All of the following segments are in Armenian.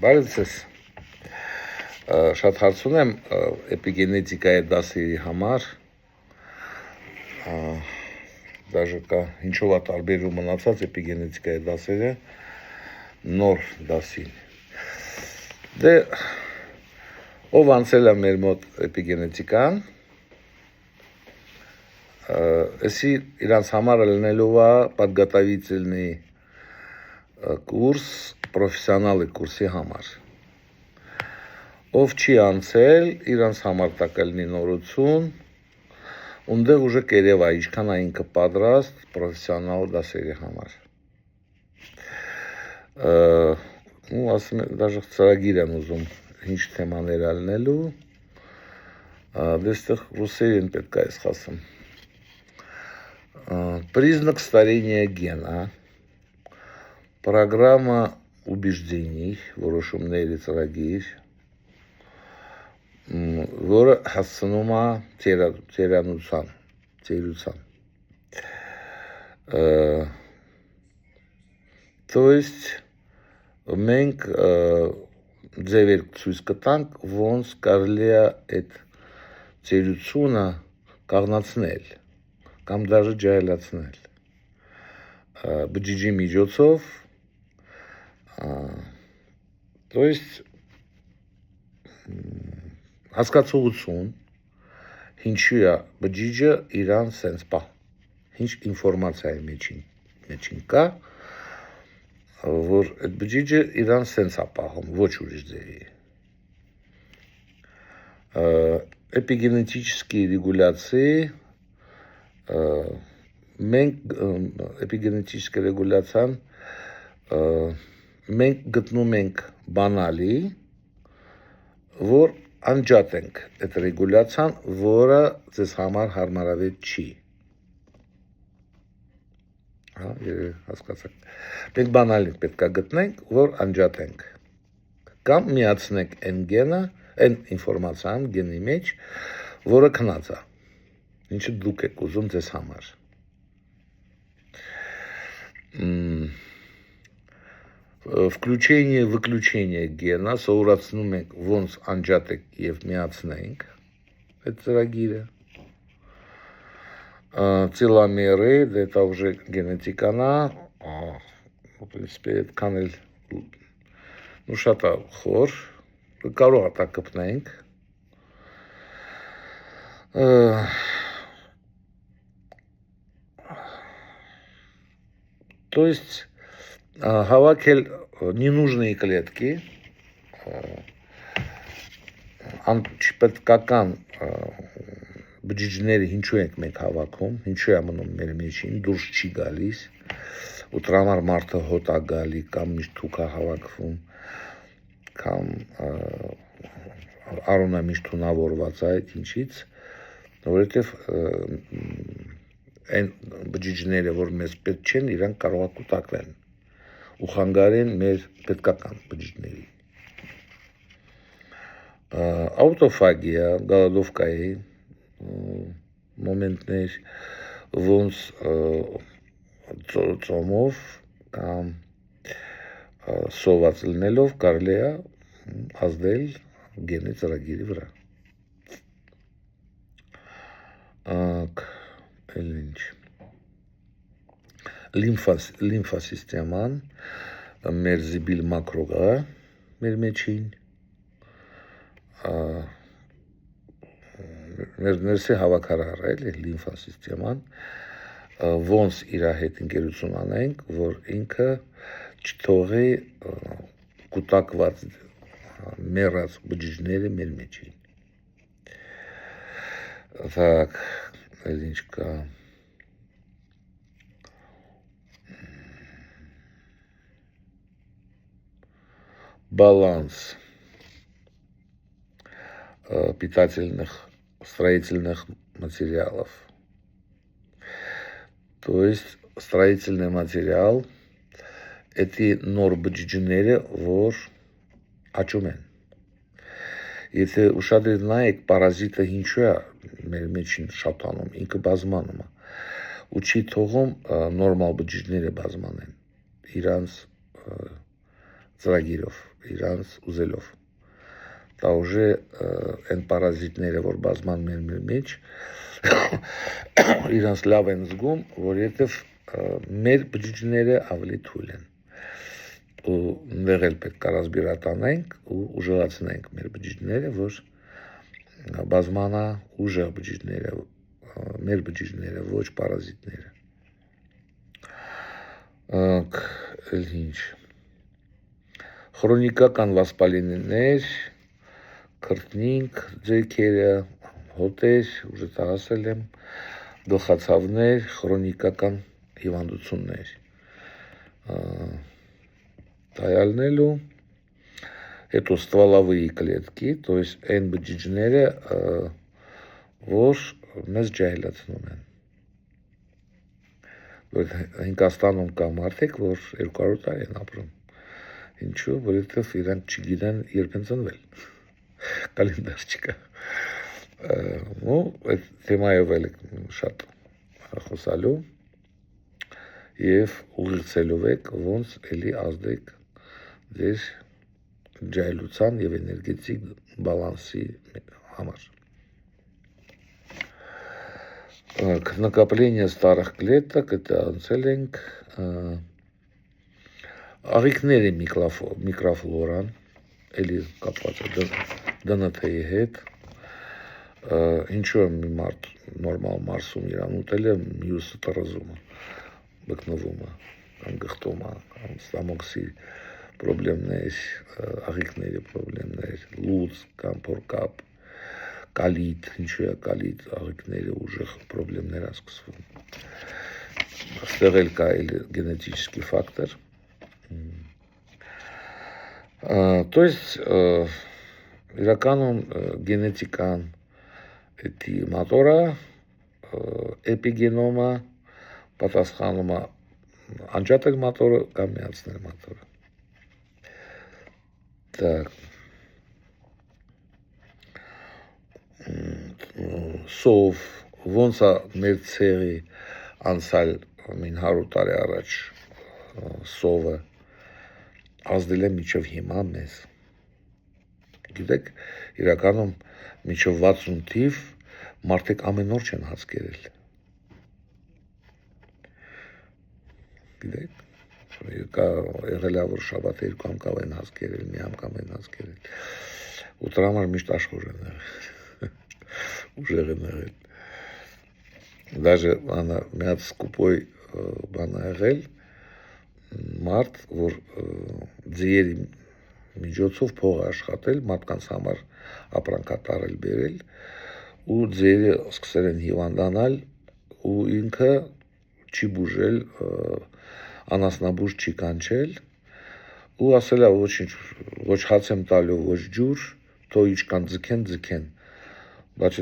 Բարև ձեզ։ Շատ հարց ունեմ էպիգենետիկայի դասերի համար։ Դաժե կա ինչով է տարբերում մնացած էպիգենետիկայի դասերը նոր դասին։ Դե ով անցել է մեր մոտ էպիգենետիկան, էսի իրանց համար լինելու է подготовительный կուրս պրոֆեսիոնալի կուրսի համար։ Ով չի անցել, իրանց համար տակա լինի նորություն, ունդեղ ուժը կերև է, ինչքան է ինքը պատրաստ պրոֆեսիոնալ դասերի համար։ Ասում եմ, դաժե ծրագիր եմ ուզում, ինչ թեմաներ ալնելու, դեստեղ ռուսերեն պետք է ես խասում։ Признак старения гена, программа убеждений, որոշումների ծրագիր, որը հասցնում է ծերանության։ То есть մենք ձևեր ցույց կտանք, ոնց կարելի է այդ ծերությունը կաղնացնել կամ դաժե ջահելացնել բջիջի միջոցով, то есть հասկացողություն, ինչու է բջիջը իրան սենց պահ, ինչ ինֆորմացիայի մեջին կա, որ այդ բջիջը իրան սենց է պահում, ոչ ուրիշ ձևի։ Էպիգենետические регуляции, մենք էպիգենետическая ռեգուլյացիան մենք գտնում ենք բանալի, որ անջատ ենք այդ ռեգուլյացիան, որը ձեզ համար հարմարավետ չի։ Հասկացաք։ Մենք բանալին պետք է գտնենք, որ անջատ ենք։ Կամ միացնենք այն գենը, այն ինֆորմացիան գենի մեջ, որը քնած է, ինչը դուք եք ուզում ձեզ համար։ Включение-выключение գենա սովորացնում ենք ոնց անջատ եք եւ միացնենք այդ ծրագիրը։ Теломеры, это уже генетикана, в принципе, այդքան էլ շատ է խոր, կարող է տակ կպնենք։ То есть հավաքել ненужные клетки, անպետքական բջիջները ինչու ենք մենք հավաքում, ինչու է մնում մեր մեջին, դուրս չի գալիս, ու դրա համար մարդը հոտ է գալի, կամ միշտ թուք է հավաքվում, կամ արոնը միշտ թունավորված է այդ ինչից, որովհետև այն բջիջները, որ մեզ պետք չեն, իրանք կարող է կուտակվեն ու խանգարեն մեր պետքական բջիջների։ Աուտոֆագիա, գալադովկայի մոմենտներ, ոնց ծոմով կամ սոված լինելով կարելի է ազդել գենի ծրագիրի վրա։ Լիմֆասիստեման մեր զիբիլ մակրոգա մեր մեջին, ներսի հավաքարար էլի լիմֆասիստեման, ոնց իր հետ ընկերություն անենք, որ ինքը չթողի կուտակված մեռած բջիջները մեր մեջին։ Так, այլ ինչ կա։ Баланс питательных, строительных материалов. То есть строительный материал эти նոր բջիջները, որ աճում են։ Եթե ուշադրիր նայեք, պարազիտը ինչու է մեր մեջին շատանում, ինքը բազմանում է, ու չի թողում նորմալ բջիջները բազմանեն, իրանց ծրագիրով, իրանց ուզելով։ Դա ուժը այն պարազիտները, որ բազմանում են մեր մեջ, իրանց լավ են զգում, որովհետև մեր բջիջները ավելի թույլ են։ Ու նեղ էլ պետք է ռազմիրատանենք ու ուժեղացնենք մեր բջիջները, որ բազմանա ուժեղ բջիջները, մեր բջիջները, ոչ պարազիտները։ Ինչ Քրոնիկական վասպալիններ, քրտնինք, ձերքերը, հոտեր, ուժը ասել եմ, գլխացավներ, քրոնիկական հիվանդություններ։ Տայալնելու, հետո стволовые клетки, то есть այն բջիջները, որ մեզ ջահելացնում են։ Հինկաստանում կա մարդիկ, որ 200 տարի են ապրում։ Ինչու՞, որովհետև իրանք չգիտեն երբ են ծնվել։ Կալենդար չկա։ Ու այդ թեմայով էլ շատ խոսալու եւ ուղղեցելով եք ոնց էլի ազդեք ձեր ջահելության եւ էներգետիկ բալանսի համար։ Накопление старых клеток, это անցել ենք աղիքների միկրոֆլորան, էլի կապված է ԴՆԹ-ի հետ, ինչու է մի մարդ նորմալ մարսում իրան ուտել է, մյուսը տրզում է, բկնվում է, կամ գխտում է, կամ ստամոքսի պրոբլեմներ, աղիքների պրոբլեմներ, լուծ կամ փորկապ, կալիտ, ինչու է կալիտ, աղիքների ուժեղ պրոբլեմներ է սկսվում։ Այստեղ էլ կա գենետический фактор. То есть իրականում գենետիկան էդի մատորը էպիգենոմը պատասխանում է անջատել մատորը կամ միացնել մատորը։ Так. Սով ոնց է մեր ցեղի անցալ 100 տարի առաջ սովը ազդել է միջև հիմա մեզ։ Գիտեք, իրականում միջև 60 թիվ մարդիկ ամեն օր չեն հաց կերել։ Գիտեք, եղել է որ շաբաթ երկու անգամ են հաց կերել, մի անգամ են հաց կերել։ Ու դրա համար միշտ աշխուժ են եղել։ Ուժեղ են եղել։ Даже միած սկուպոյ բան է եղել, մարդ, որ ձիերի միջոցով փող աշխատել, մարդկանց համար ապրանքատարել բերել, ու ձիերը սկսել են հիվանդանալ, ու ինքը չի բուժել, անասնաբուժ չի կանչել, ու ասել է ոչինչ, ոչ հաց եմ տալու, ոչ ջուր, թող իչքան ձգեն, բայց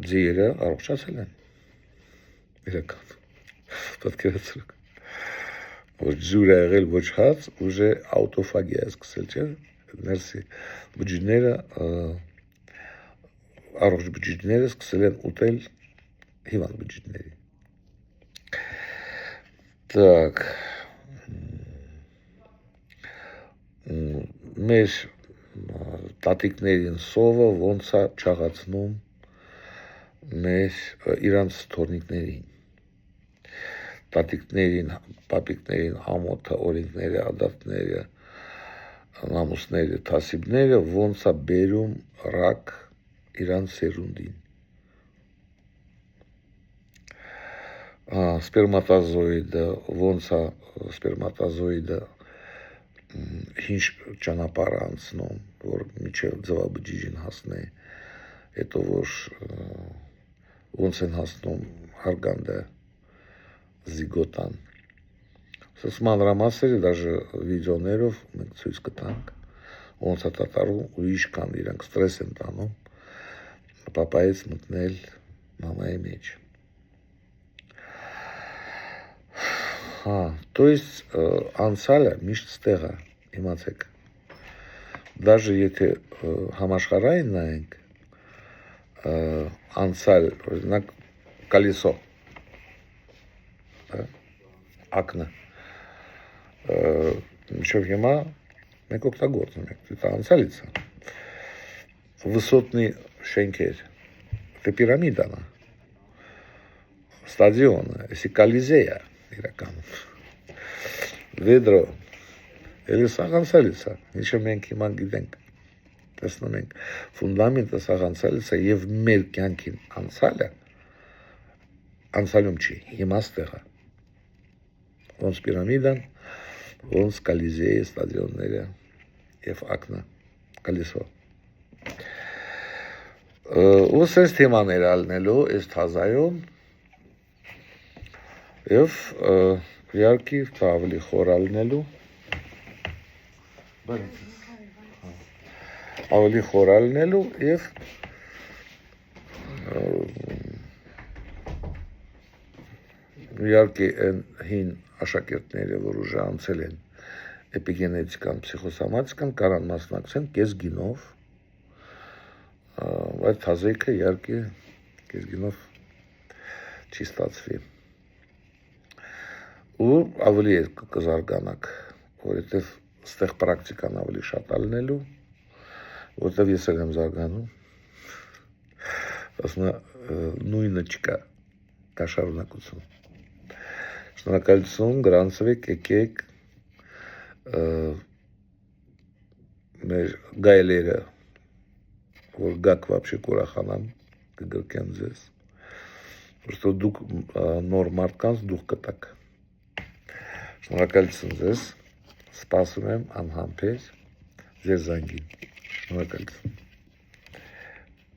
ձիերը առողջացել են։ Իրական, պատկերացրեք, ոչ ջուր է եղել, ոչ հաց, ուժը աուտոֆագիա է սկսել, չէ՞, ներսի բջիջները, առողջ բջիջները սկսել են ուտել հիվանդ բջիջների։ Так, մեր տատիկներին սովը ոնց է չաղացնում մեր իրանց թորնիկներին, տատիկներին, պապիկներին, ամոթը, օրինքները, ադատները, նամուսները, թասիբները ոնց է բերում ռակ իրանց սերունդին։ Սպերմատոզոիդը ոնց է սպերմատոզոիդը ինչ ճանապարհ անցնում, որ միջև ձվաբջիջին հասնի, հետո որ ոնց են հասնում հարգանդը զիգոտան։ Սս մանրամասերը դաժե վիդեոներով մենք ցույց կտանք, ոնց է տատարում ու ինչքան իրանք ստրես են տանում պապայից մտնել մամայի մեջ։ То есть անցալը միշտ ստեղ է, իմացեք։ Դաժե եթե համաշխարհային նայենք, անցալ, օրինակ, կալիսո, ակնը, մինչև հիմա Մենք օգտագործում ենք, դա անցյալից է։ Վսոտնի շենքեր, դա պիրամիդան է, ստադիոնը, էսի կալիզեյա իրականում, վեդրո, էլի սաղ անցյալից է, ինչը մենք հիմա գիտենք, տեսնում ենք, ֆունդամենտը սաղ անցյալից է և մեր կյանքին անցյալը, անցյալում չի, հիմա ստեղ է, ոնց պիրամիդան, ոնց կալիզեյը, ստադիոնները և ակնը, կալիսո։ Ու սենց թեմաներ ալնելու այս թազայում և իհարկի ավելի խոր ալնելու ավելի խոր ալնելու և իհարկի են հին աշակերտները, որ ուժը անցել են էպիգենետիկան, պսիխոսոմատիկան, կարան մասնակցեն կես գինով, բայց թազեիքը իհարկի կես գինով չի ստացվի։ Ու ավելի կզարգանաք, որովհետև ստեղ պրակտիկան ավելի շատ ալնելու, որովհետև ես էլ եմ զարգանում, ասում նույնը չկա, կա շարունակություն։ Շնորհակալություն, գրանցվեք, եկեք, մեր գայլերը, որ գաք վաբշե կուրախանան, կգրկեն ձեզ, որստո դուք նոր մարդկանց դուք կտակ։ Շնորհակալություն ձեզ, սպասում եմ անհամբեր ձեր զանգին, շնորհակալություն։